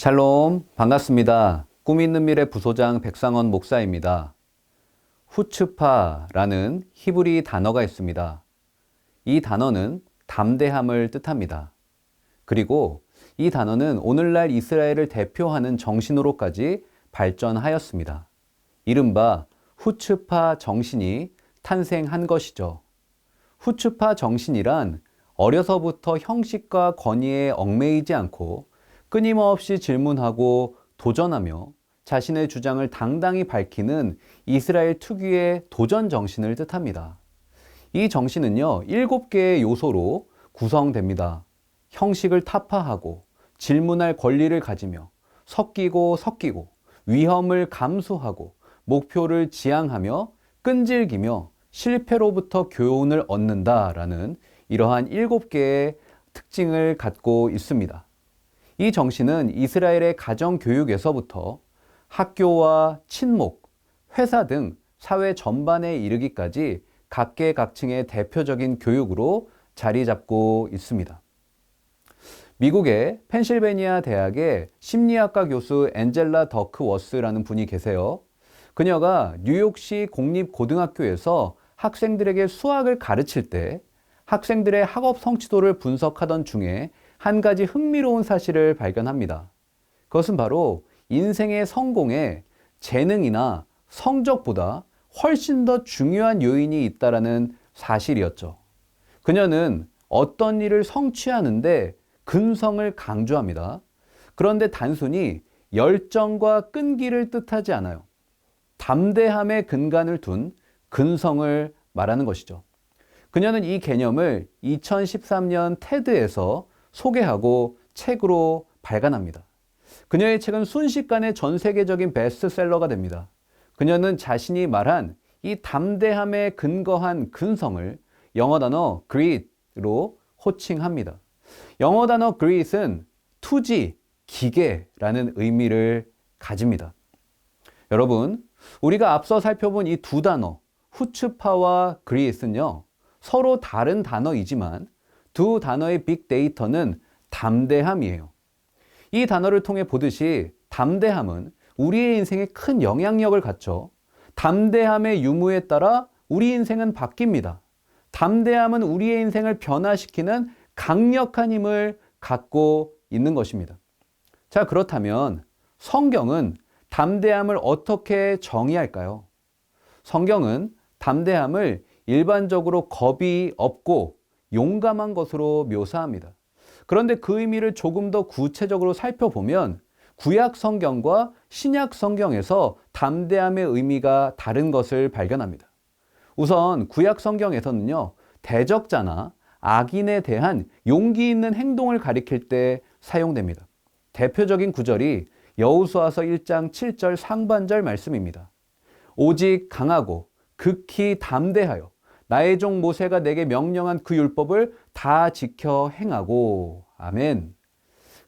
샬롬, 반갑습니다. 꿈 있는 미래 부소장 백상원 목사입니다. 후츠파라는 히브리 단어가 있습니다. 이 단어는 담대함을 뜻합니다. 그리고 이 단어는 오늘날 이스라엘을 대표하는 정신으로까지 발전하였습니다. 이른바 후츠파 정신이 탄생한 것이죠. 후츠파 정신이란 어려서부터 형식과 권위에 얽매이지 않고 끊임없이 질문하고 도전하며 자신의 주장을 당당히 밝히는 이스라엘 특유의 도전 정신을 뜻합니다. 이 정신은요, 7개의 요소로 구성됩니다. 형식을 타파하고 질문할 권리를 가지며 섞이고 위험을 감수하고 목표를 지향하며 끈질기며 실패로부터 교훈을 얻는다라는 이러한 7개의 특징을 갖고 있습니다. 이 정신은 이스라엘의 가정교육에서부터 학교와 친목, 회사 등 사회 전반에 이르기까지 각계각층의 대표적인 교육으로 자리 잡고 있습니다. 미국의 펜실베니아 대학의 심리학과 교수 앤젤라 더크워스라는 분이 계세요. 그녀가 뉴욕시 공립고등학교에서 학생들에게 수학을 가르칠 때 학생들의 학업 성취도를 분석하던 중에 한 가지 흥미로운 사실을 발견합니다. 그것은 바로 인생의 성공에 재능이나 성적보다 훨씬 더 중요한 요인이 있다는 사실이었죠. 그녀는 어떤 일을 성취하는데 근성을 강조합니다. 그런데 단순히 열정과 끈기를 뜻하지 않아요. 담대함의 근간을 둔 근성을 말하는 것이죠. 그녀는 이 개념을 2013년 테드에서 소개하고 책으로 발간합니다. 그녀의 책은 순식간에 전 세계적인 베스트셀러가 됩니다. 그녀는 자신이 말한 이 담대함에 근거한 근성을 영어 단어 grit로 호칭합니다. 영어 단어 grit은 투지, 기계라는 의미를 가집니다. 여러분, 우리가 앞서 살펴본 이 두 단어, 후츠파와 grit은요, 서로 다른 단어이지만 두 단어의 빅데이터는 담대함이에요. 이 단어를 통해 보듯이 담대함은 우리의 인생에 큰 영향력을 갖죠. 담대함의 유무에 따라 우리 인생은 바뀝니다. 담대함은 우리의 인생을 변화시키는 강력한 힘을 갖고 있는 것입니다. 자, 그렇다면 성경은 담대함을 어떻게 정의할까요? 성경은 담대함을 일반적으로 겁이 없고 용감한 것으로 묘사합니다. 그런데 그 의미를 조금 더 구체적으로 살펴보면 구약 성경과 신약 성경에서 담대함의 의미가 다른 것을 발견합니다. 우선 구약 성경에서는요, 대적자나 악인에 대한 용기 있는 행동을 가리킬 때 사용됩니다. 대표적인 구절이 여호수아서 1장 7절 상반절 말씀입니다. 오직 강하고 극히 담대하여 나의 종 모세가 내게 명령한 그 율법을 다 지켜 행하고. 아멘.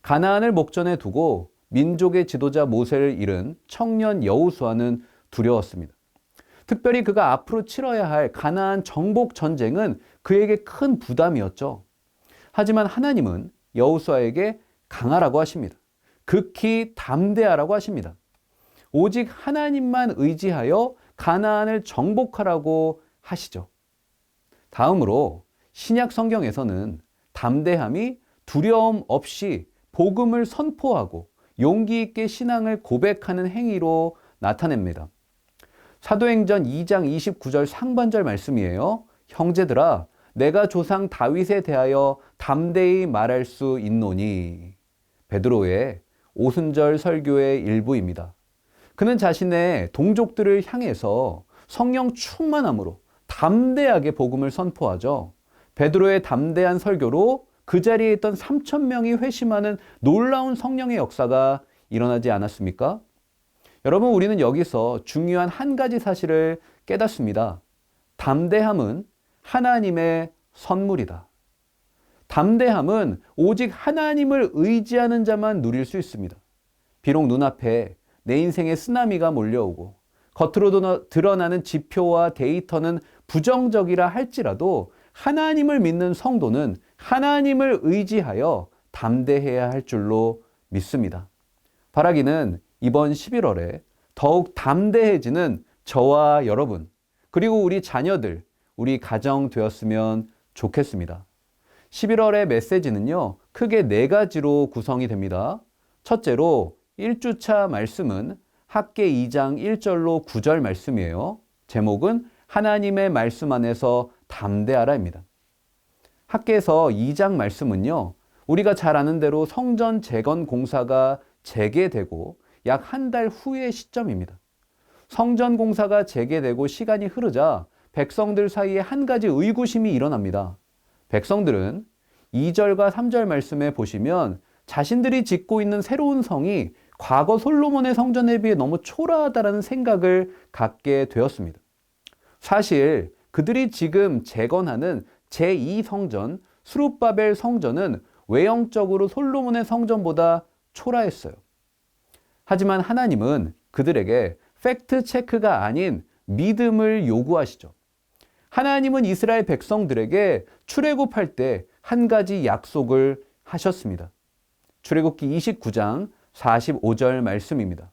가나안을 목전에 두고 민족의 지도자 모세를 잃은 청년 여호수아는 두려웠습니다. 특별히 그가 앞으로 치러야 할 가나안 정복 전쟁은 그에게 큰 부담이었죠. 하지만 하나님은 여호수아에게 강하라고 하십니다. 극히 담대하라고 하십니다. 오직 하나님만 의지하여 가나안을 정복하라고 하시죠. 다음으로 신약 성경에서는 담대함이 두려움 없이 복음을 선포하고 용기 있게 신앙을 고백하는 행위로 나타냅니다. 사도행전 2장 29절 상반절 말씀이에요. 형제들아, 내가 조상 다윗에 대하여 담대히 말할 수 있노니. 베드로의 오순절 설교의 일부입니다. 그는 자신의 동족들을 향해서 성령 충만함으로 담대하게 복음을 선포하죠. 베드로의 담대한 설교로 그 자리에 있던 3,000명이 회심하는 놀라운 성령의 역사가 일어나지 않았습니까? 여러분, 우리는 여기서 중요한 한 가지 사실을 깨닫습니다. 담대함은 하나님의 선물이다. 담대함은 오직 하나님을 의지하는 자만 누릴 수 있습니다. 비록 눈앞에 내 인생의 쓰나미가 몰려오고 겉으로 드러나는 지표와 데이터는 부정적이라 할지라도 하나님을 믿는 성도는 하나님을 의지하여 담대해야 할 줄로 믿습니다. 바라기는 이번 11월에 더욱 담대해지는 저와 여러분, 그리고 우리 자녀들, 우리 가정 되었으면 좋겠습니다. 11월의 메시지는요, 크게 4가지로 구성이 됩니다. 첫째로 1주차 말씀은 학계 2장 1절로 9절 말씀이에요. 제목은 하나님의 말씀 안에서 담대하라입니다. 학계에서 2장 말씀은요, 우리가 잘 아는 대로 성전 재건 공사가 재개되고 약 한 달 후의 시점입니다. 성전 공사가 재개되고 시간이 흐르자 백성들 사이에 한 가지 의구심이 일어납니다. 백성들은 2절과 3절 말씀에 보시면 자신들이 짓고 있는 새로운 성이 과거 솔로몬의 성전에 비해 너무 초라하다는 생각을 갖게 되었습니다. 사실 그들이 지금 재건하는 제2성전 스룹바벨 성전은 외형적으로 솔로몬의 성전보다 초라했어요. 하지만 하나님은 그들에게 팩트 체크가 아닌 믿음을 요구하시죠. 하나님은 이스라엘 백성들에게 출애굽할 때 한 가지 약속을 하셨습니다. 출애굽기 29장 45절 말씀입니다.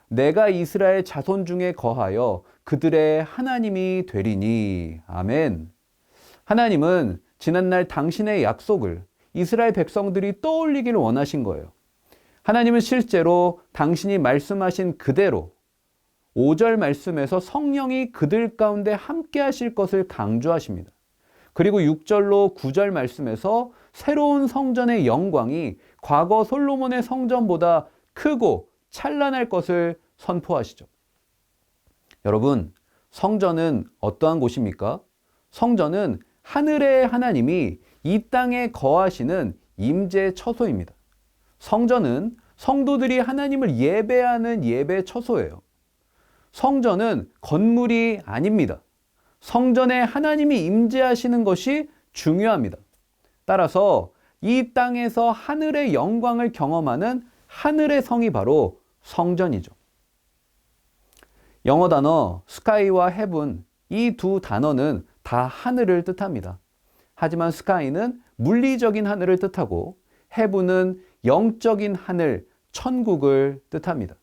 내가 이스라엘 자손 중에 거하여 그들의 하나님이 되리니. 아멘. 하나님은 지난날 당신의 약속을 이스라엘 백성들이 떠올리기를 원하신 거예요. 하나님은 실제로 당신이 말씀하신 그대로 5절 말씀에서 성령이 그들 가운데 함께 하실 것을 강조하십니다. 그리고 6절로 9절 말씀에서 새로운 성전의 영광이 과거 솔로몬의 성전보다 크고 찬란할 것을 선포하시죠. 여러분, 성전은 어떠한 곳입니까? 성전은 하늘의 하나님이 이 땅에 거하시는 임재 처소입니다. 성전은 성도들이 하나님을 예배하는 예배 처소예요. 성전은 건물이 아닙니다. 성전에 하나님이 임재하시는 것이 중요합니다. 따라서 이 땅에서 하늘의 영광을 경험하는 하늘의 성이 바로 성전이죠. 영어 단어 sky와 heaven, 이 두 단어는 다 하늘을 뜻합니다. 하지만 sky는 물리적인 하늘을 뜻하고 heaven은 영적인 하늘, 천국을 뜻합니다.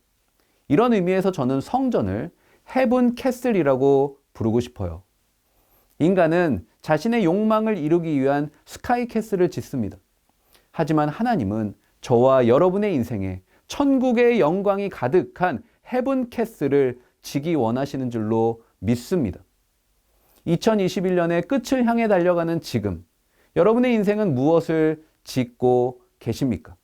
이런 의미에서 저는 성전을 heaven castle이라고 부르고 싶어요. 인간은 자신의 욕망을 이루기 위한 스카이 캐슬을 짓습니다. 하지만 하나님은 저와 여러분의 인생에 천국의 영광이 가득한 헤븐 캐슬을 지기 원하시는 줄로 믿습니다. 2021년의 끝을 향해 달려가는 지금, 여러분의 인생은 무엇을 짓고 계십니까?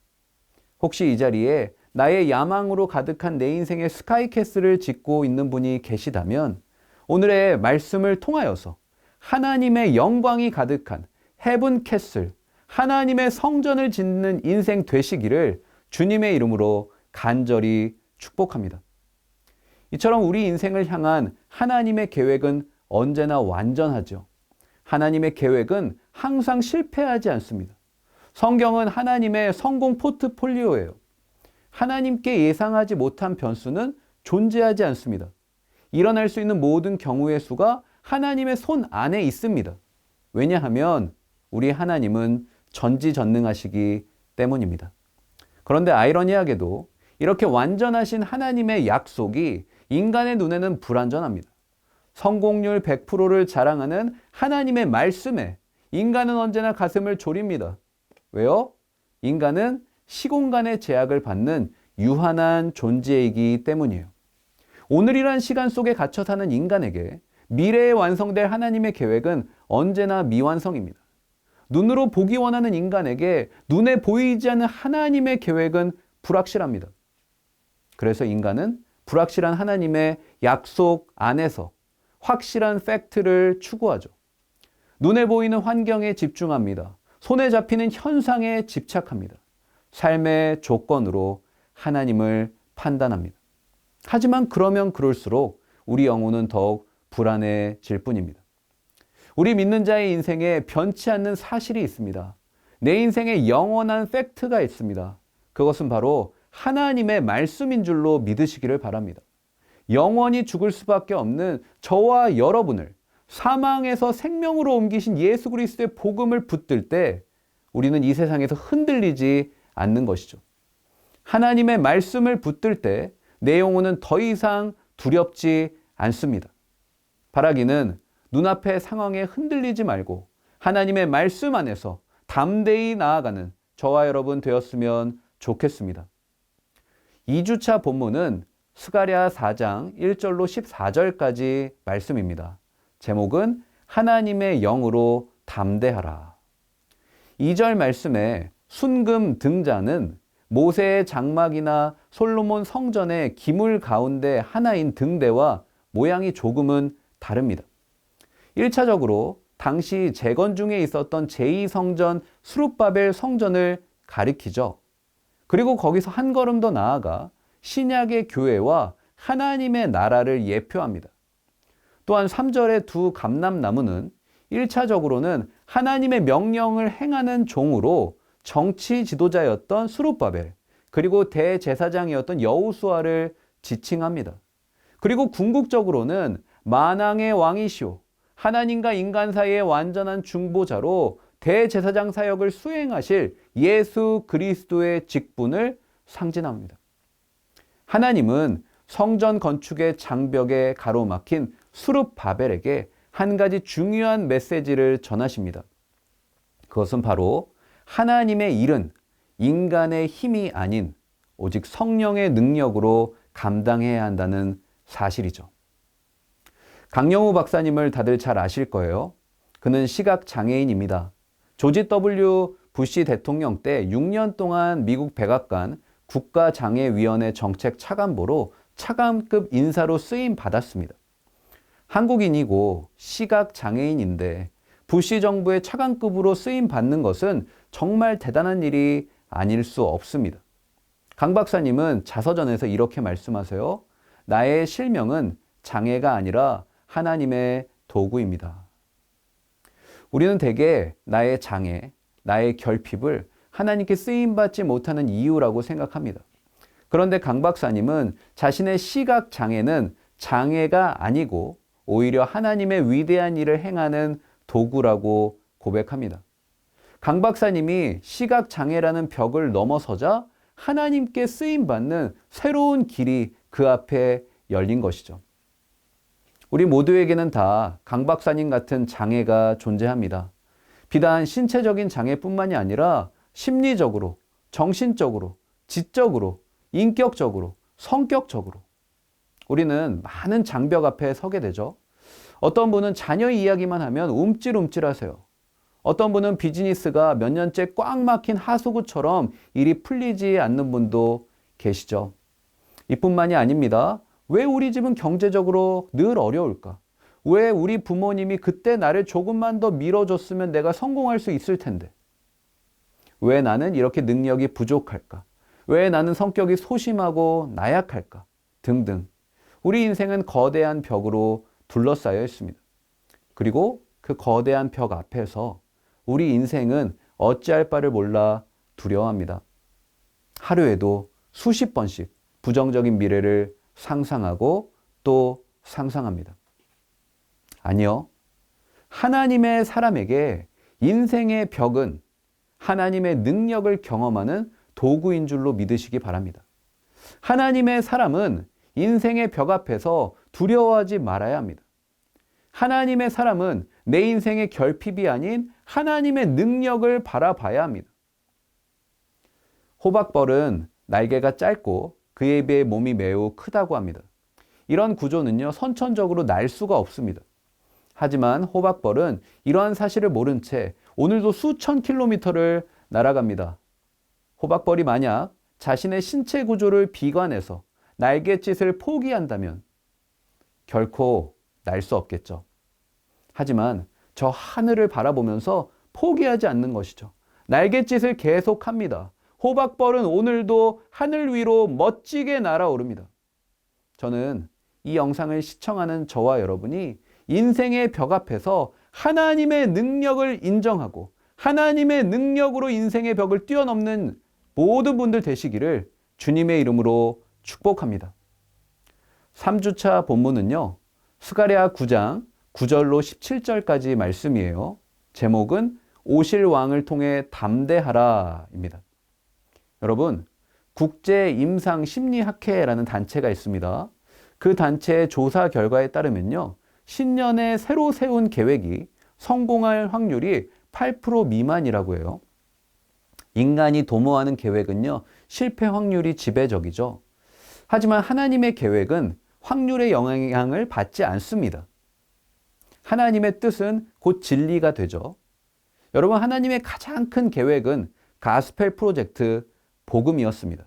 혹시 이 자리에 나의 야망으로 가득한 내 인생의 스카이 캐슬을 짓고 있는 분이 계시다면 오늘의 말씀을 통하여서 하나님의 영광이 가득한 헤븐 캐슬, 하나님의 성전을 짓는 인생 되시기를 주님의 이름으로 간절히 축복합니다. 이처럼 우리 인생을 향한 하나님의 계획은 언제나 완전하죠. 하나님의 계획은 항상 실패하지 않습니다. 성경은 하나님의 성공 포트폴리오예요. 하나님께 예상하지 못한 변수는 존재하지 않습니다. 일어날 수 있는 모든 경우의 수가 하나님의 손 안에 있습니다. 왜냐하면 우리 하나님은 전지전능하시기 때문입니다. 그런데 아이러니하게도 이렇게 완전하신 하나님의 약속이 인간의 눈에는 불완전합니다. 성공률 100%를 자랑하는 하나님의 말씀에 인간은 언제나 가슴을 졸입니다. 왜요? 인간은 시공간의 제약을 받는 유한한 존재이기 때문이에요. 오늘이란 시간 속에 갇혀 사는 인간에게 미래에 완성될 하나님의 계획은 언제나 미완성입니다. 눈으로 보기 원하는 인간에게 눈에 보이지 않는 하나님의 계획은 불확실합니다. 그래서 인간은 불확실한 하나님의 약속 안에서 확실한 팩트를 추구하죠. 눈에 보이는 환경에 집중합니다. 손에 잡히는 현상에 집착합니다. 삶의 조건으로 하나님을 판단합니다. 하지만 그러면 그럴수록 우리 영혼은 더욱 불안해질 뿐입니다. 우리 믿는 자의 인생에 변치 않는 사실이 있습니다. 내 인생에 영원한 팩트가 있습니다. 그것은 바로 하나님의 말씀인 줄로 믿으시기를 바랍니다. 영원히 죽을 수밖에 없는 저와 여러분을 사망에서 생명으로 옮기신 예수 그리스도의 복음을 붙들 때 우리는 이 세상에서 흔들리지 않는 것이죠. 하나님의 말씀을 붙들 때 내 영혼은 더 이상 두렵지 않습니다. 바라기는 눈앞의 상황에 흔들리지 말고 하나님의 말씀 안에서 담대히 나아가는 저와 여러분 되었으면 좋겠습니다. 2주차 본문은 스가랴 4장 1절로 14절까지 말씀입니다. 제목은 하나님의 영으로 담대하라. 2절 말씀에 순금 등자는 모세의 장막이나 솔로몬 성전의 기물 가운데 하나인 등대와 모양이 조금은 다릅니다. 1차적으로 당시 재건 중에 있었던 제2성전 스룹바벨 성전을 가리키죠. 그리고 거기서 한 걸음 더 나아가 신약의 교회와 하나님의 나라를 예표합니다. 또한 3절의 두 감람나무는 1차적으로는 하나님의 명령을 행하는 종으로 정치 지도자였던 스룹바벨, 그리고 대제사장이었던 여호수아를 지칭합니다. 그리고 궁극적으로는 만왕의 왕이시오, 하나님과 인간 사이의 완전한 중보자로 대제사장 사역을 수행하실 예수 그리스도의 직분을 상징합니다. 하나님은 성전 건축의 장벽에 가로막힌 스룹바벨에게 한 가지 중요한 메시지를 전하십니다. 그것은 바로 하나님의 일은 인간의 힘이 아닌 오직 성령의 능력으로 감당해야 한다는 사실이죠. 강영우 박사님을 다들 잘 아실 거예요. 그는 시각장애인입니다. 조지 W. 부시 대통령 때 6년 동안 미국 백악관 국가장애위원회 정책 차관보로 차관급 인사로 쓰임 받았습니다. 한국인이고 시각장애인인데 부시 정부의 차관급으로 쓰임 받는 것은 정말 대단한 일이 아닐 수 없습니다. 강 박사님은 자서전에서 이렇게 말씀하세요. 나의 실명은 장애가 아니라 하나님의 도구입니다. 우리는 대개 나의 장애, 나의 결핍을 하나님께 쓰임받지 못하는 이유라고 생각합니다. 그런데 강 박사님은 자신의 시각 장애는 장애가 아니고 오히려 하나님의 위대한 일을 행하는 도구라고 고백합니다. 강 박사님이 시각 장애라는 벽을 넘어서자 하나님께 쓰임받는 새로운 길이 그 앞에 열린 것이죠. 우리 모두에게는 다 강 박사님 같은 장애가 존재합니다. 비단 신체적인 장애뿐만이 아니라 심리적으로, 정신적으로, 지적으로, 인격적으로, 성격적으로 우리는 많은 장벽 앞에 서게 되죠. 어떤 분은 자녀 이야기만 하면 움찔움찔하세요. 어떤 분은 비즈니스가 몇 년째 꽉 막힌 하수구처럼 일이 풀리지 않는 분도 계시죠. 이뿐만이 아닙니다. 왜 우리 집은 경제적으로 늘 어려울까? 왜 우리 부모님이 그때 나를 조금만 더 밀어줬으면 내가 성공할 수 있을 텐데? 왜 나는 이렇게 능력이 부족할까? 왜 나는 성격이 소심하고 나약할까? 등등. 우리 인생은 거대한 벽으로 둘러싸여 있습니다. 그리고 그 거대한 벽 앞에서 우리 인생은 어찌할 바를 몰라 두려워합니다. 하루에도 수십 번씩 부정적인 미래를 상상하고 또 상상합니다. 아니요. 하나님의 사람에게 인생의 벽은 하나님의 능력을 경험하는 도구인 줄로 믿으시기 바랍니다. 하나님의 사람은 인생의 벽 앞에서 두려워하지 말아야 합니다. 하나님의 사람은 내 인생의 결핍이 아닌 하나님의 능력을 바라봐야 합니다. 호박벌은 날개가 짧고 그에 비해 몸이 매우 크다고 합니다. 이런 구조는요, 선천적으로 날 수가 없습니다. 하지만 호박벌은 이러한 사실을 모른 채 오늘도 수천 킬로미터를 날아갑니다. 호박벌이 만약 자신의 신체 구조를 비관해서 날갯짓을 포기한다면 결코 날 수 없겠죠. 하지만 저 하늘을 바라보면서 포기하지 않는 것이죠. 날갯짓을 계속합니다. 호박벌은 오늘도 하늘 위로 멋지게 날아오릅니다. 저는 이 영상을 시청하는 저와 여러분이 인생의 벽 앞에서 하나님의 능력을 인정하고 하나님의 능력으로 인생의 벽을 뛰어넘는 모든 분들 되시기를 주님의 이름으로 축복합니다. 3주차 본문은요, 스가랴 9장 9절로 17절까지 말씀이에요. 제목은 오실 왕을 통해 담대하라입니다. 여러분, 국제임상심리학회라는 단체가 있습니다. 그 단체의 조사 결과에 따르면요. 신년에 새로 세운 계획이 성공할 확률이 8% 미만이라고 해요. 인간이 도모하는 계획은요. 실패 확률이 지배적이죠. 하지만 하나님의 계획은 확률의 영향을 받지 않습니다. 하나님의 뜻은 곧 진리가 되죠. 여러분, 하나님의 가장 큰 계획은 가스펠 프로젝트 복음이었습니다.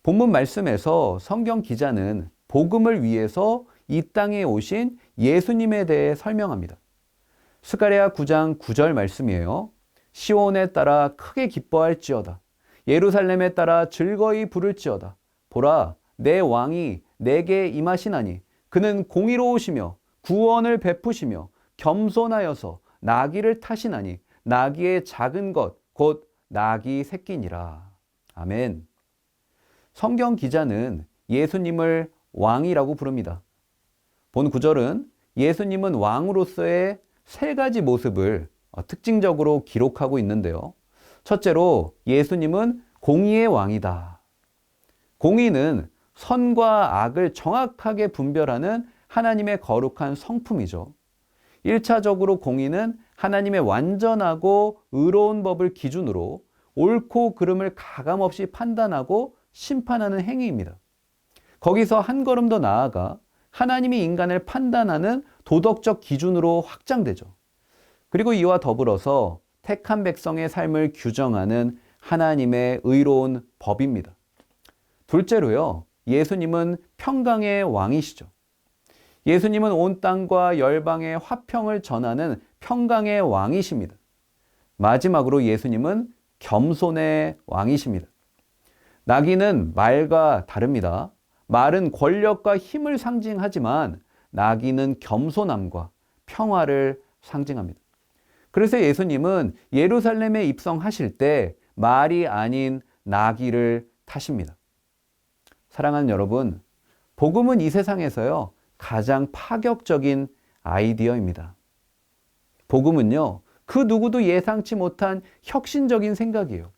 본문 말씀에서 성경 기자는 복음을 위해서 이 땅에 오신 예수님에 대해 설명합니다. 스가랴 9장 9절 말씀이에요. 시온에 따라 크게 기뻐할지어다. 예루살렘에 따라 즐거이 부를지어다. 보라, 내 왕이 내게 임하시나니 그는 공의로우시며 구원을 베푸시며 겸손하여서 나귀를 타시나니 나귀의 작은 것 곧 나귀 새끼니라. 아멘. 성경 기자는 예수님을 왕이라고 부릅니다. 본 구절은 예수님은 왕으로서의 세 가지 모습을 특징적으로 기록하고 있는데요. 첫째로 예수님은 공의의 왕이다. 공의는 선과 악을 정확하게 분별하는 하나님의 거룩한 성품이죠. 1차적으로 공의는 하나님의 완전하고 의로운 법을 기준으로 옳고 그름을 가감없이 판단하고 심판하는 행위입니다. 거기서 한 걸음 더 나아가 하나님이 인간을 판단하는 도덕적 기준으로 확장되죠. 그리고 이와 더불어서 택한 백성의 삶을 규정하는 하나님의 의로운 법입니다. 둘째로요, 예수님은 평강의 왕이시죠. 예수님은 온 땅과 열방의 화평을 전하는 평강의 왕이십니다. 마지막으로 예수님은 겸손의 왕이십니다. 나귀는 말과 다릅니다. 말은 권력과 힘을 상징하지만 나귀는 겸손함과 평화를 상징합니다. 그래서 예수님은 예루살렘에 입성하실 때 말이 아닌 나귀를 타십니다. 사랑하는 여러분, 복음은 이 세상에서요, 가장 파격적인 아이디어입니다. 복음은요, 그 누구도 예상치 못한 혁신적인 생각이에요.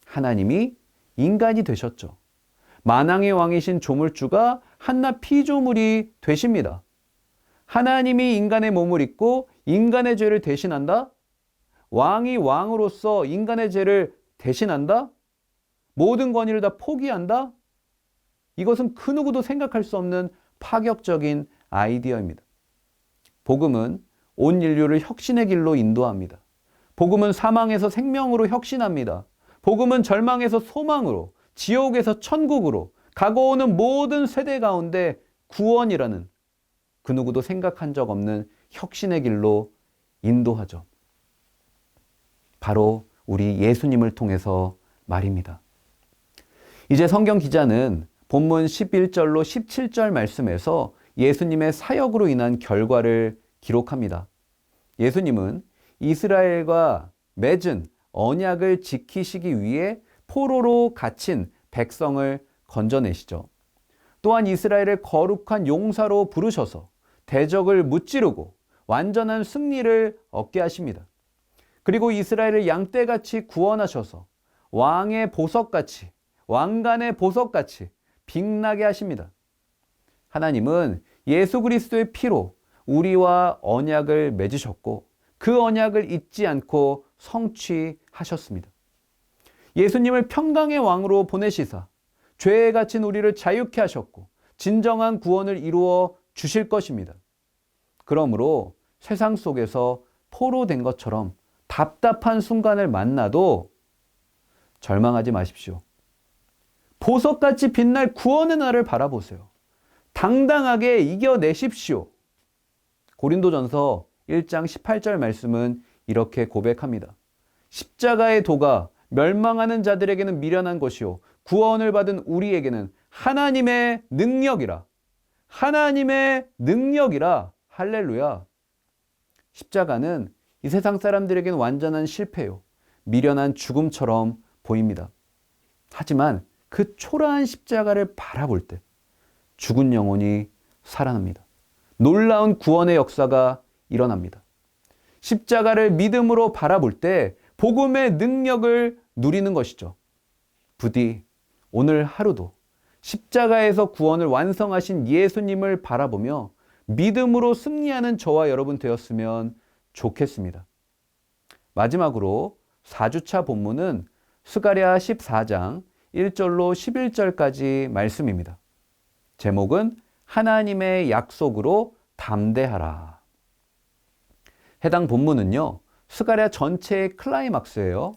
하나님이 인간이 되셨죠. 만왕의 왕이신 조물주가 한낱 피조물이 되십니다. 하나님이 인간의 몸을 입고 인간의 죄를 대신한다? 왕이 왕으로서 인간의 죄를 대신한다? 모든 권위를 다 포기한다? 이것은 그 누구도 생각할 수 없는 파격적인 아이디어입니다. 복음은 온 인류를 혁신의 길로 인도합니다. 복음은 사망에서 생명으로 혁신합니다. 복음은 절망에서 소망으로, 지옥에서 천국으로, 가고 오는 모든 세대 가운데 구원이라는 그 누구도 생각한 적 없는 혁신의 길로 인도하죠. 바로 우리 예수님을 통해서 말입니다. 이제 성경 기자는 본문 11절로 17절 말씀에서 예수님의 사역으로 인한 결과를 기록합니다. 예수님은 이스라엘과 맺은 언약을 지키시기 위해 포로로 갇힌 백성을 건져내시죠. 또한 이스라엘을 거룩한 용사로 부르셔서 대적을 무찌르고 완전한 승리를 얻게 하십니다. 그리고 이스라엘을 양떼같이 구원하셔서 왕의 보석같이, 왕관의 보석같이 빛나게 하십니다. 하나님은 예수 그리스도의 피로 우리와 언약을 맺으셨고 그 언약을 잊지 않고 성취하셨습니다. 예수님을 평강의 왕으로 보내시사 죄에 갇힌 우리를 자유케 하셨고 진정한 구원을 이루어 주실 것입니다. 그러므로 세상 속에서 포로된 것처럼 답답한 순간을 만나도 절망하지 마십시오. 보석같이 빛날 구원의 날을 바라보세요. 당당하게 이겨내십시오. 고린도전서 1장 18절 말씀은 이렇게 고백합니다. 십자가의 도가 멸망하는 자들에게는 미련한 것이요 구원을 받은 우리에게는 하나님의 능력이라. 하나님의 능력이라. 할렐루야. 십자가는 이 세상 사람들에게는 완전한 실패요. 미련한 죽음처럼 보입니다. 하지만 그 초라한 십자가를 바라볼 때 죽은 영혼이 살아납니다. 놀라운 구원의 역사가 일어납니다. 십자가를 믿음으로 바라볼 때 복음의 능력을 누리는 것이죠. 부디 오늘 하루도 십자가에서 구원을 완성하신 예수님을 바라보며 믿음으로 승리하는 저와 여러분 되었으면 좋겠습니다. 마지막으로 4주차 본문은 스가랴 14장 1절로 11절까지 말씀입니다. 제목은 하나님의 약속으로 담대하라. 해당 본문은요, 스가랴 전체의 클라이막스예요.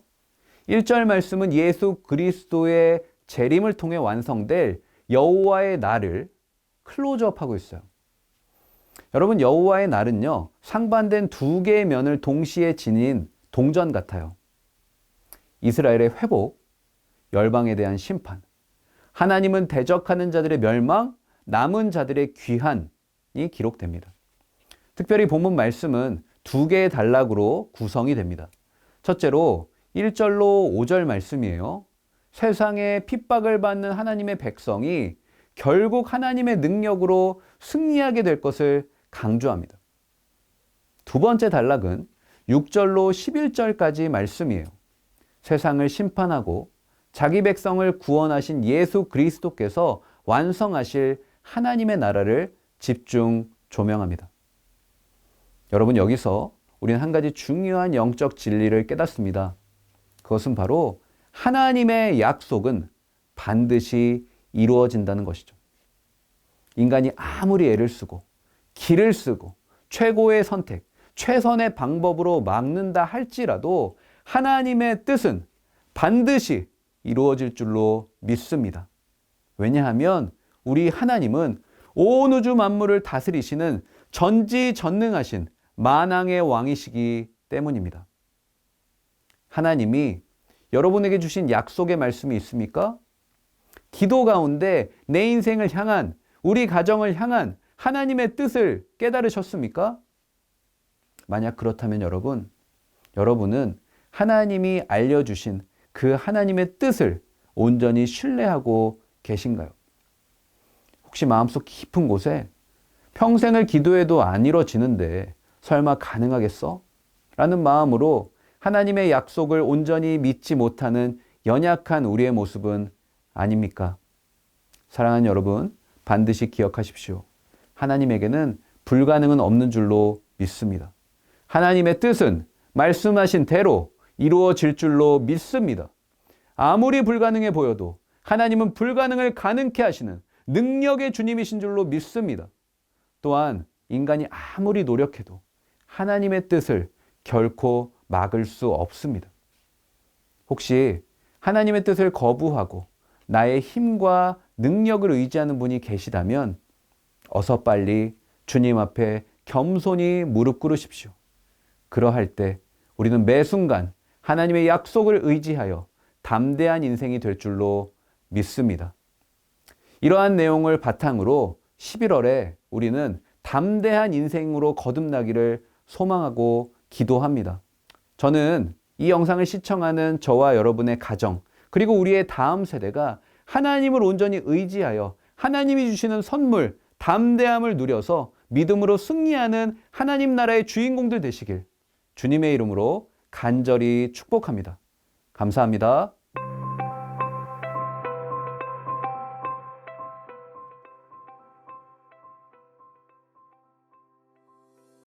1절 말씀은 예수 그리스도의 재림을 통해 완성될 여호와의 날을 클로즈업하고 있어요. 여러분, 여호와의 날은요, 상반된 두 개의 면을 동시에 지닌 동전 같아요. 이스라엘의 회복, 열방에 대한 심판, 하나님은 대적하는 자들의 멸망, 남은 자들의 귀환이 기록됩니다. 특별히 본문 말씀은 두 개의 단락으로 구성이 됩니다. 첫째로 1절로 5절 말씀이에요. 세상에 핍박을 받는 하나님의 백성이 결국 하나님의 능력으로 승리하게 될 것을 강조합니다. 두 번째 단락은 6절로 11절까지 말씀이에요. 세상을 심판하고 자기 백성을 구원하신 예수 그리스도께서 완성하실 하나님의 나라를 집중 조명합니다. 여러분, 여기서 우리는 한 가지 중요한 영적 진리를 깨닫습니다. 그것은 바로 하나님의 약속은 반드시 이루어진다는 것이죠. 인간이 아무리 애를 쓰고 길을 쓰고 최고의 선택, 최선의 방법으로 막는다 할지라도 하나님의 뜻은 반드시 이루어질 줄로 믿습니다. 왜냐하면 우리 하나님은 온 우주 만물을 다스리시는 전지전능하신 만왕의 왕이시기 때문입니다. 하나님이 여러분에게 주신 약속의 말씀이 있습니까? 기도 가운데 내 인생을 향한, 우리 가정을 향한 하나님의 뜻을 깨달으셨습니까? 만약 그렇다면 여러분은 하나님이 알려주신 그 하나님의 뜻을 온전히 신뢰하고 계신가요? 혹시 마음속 깊은 곳에 평생을 기도해도 안 이루어지는데 설마 가능하겠어? 라는 마음으로 하나님의 약속을 온전히 믿지 못하는 연약한 우리의 모습은 아닙니까? 사랑하는 여러분, 반드시 기억하십시오. 하나님에게는 불가능은 없는 줄로 믿습니다. 하나님의 뜻은 말씀하신 대로 이루어질 줄로 믿습니다. 아무리 불가능해 보여도 하나님은 불가능을 가능케 하시는 능력의 주님이신 줄로 믿습니다. 또한 인간이 아무리 노력해도 하나님의 뜻을 결코 막을 수 없습니다. 혹시 하나님의 뜻을 거부하고 나의 힘과 능력을 의지하는 분이 계시다면 어서 빨리 주님 앞에 겸손히 무릎 꿇으십시오. 그러할 때 우리는 매 순간 하나님의 약속을 의지하여 담대한 인생이 될 줄로 믿습니다. 이러한 내용을 바탕으로 11월에 우리는 담대한 인생으로 거듭나기를 소망하고 기도합니다. 저는 이 영상을 시청하는 저와 여러분의 가정, 그리고 우리의 다음 세대가 하나님을 온전히 의지하여 하나님이 주시는 선물, 담대함을 누려서 믿음으로 승리하는 하나님 나라의 주인공들 되시길 주님의 이름으로 간절히 축복합니다. 감사합니다.